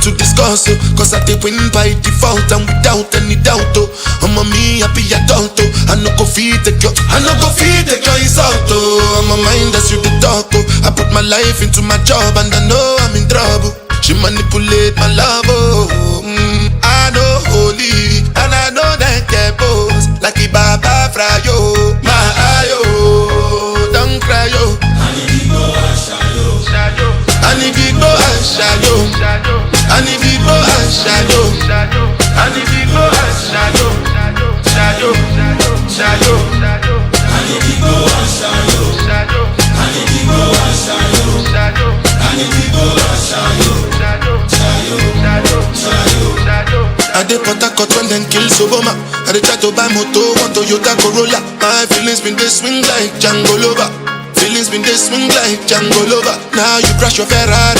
to discuss, oh. Cause I take win by default and without any doubt, oh. I'm a me happy adult, oh. I no go feed the girl, I no go feed the girl insult, oh. I'm a mind that's you the talk, oh. I put my life into my job and I know I'm in trouble. She manipulate my love, oh. I know holy and I know that get boss. Like the Baba Frayo, my ayo, don't cry, yo. And if you go and shayo, and if you go and shayo, and if you go and shayo, shayo, shayo, and if you go and shayo, and if you go and shayo, and if you go and shayo, I dey Port Harcourt when them kill Soboma. I dey try to buy moto, one Toyota Corolla. My feelings been they swing like Django Lover. Feelings been they swing like Django Lover. Now you crash your Ferrari.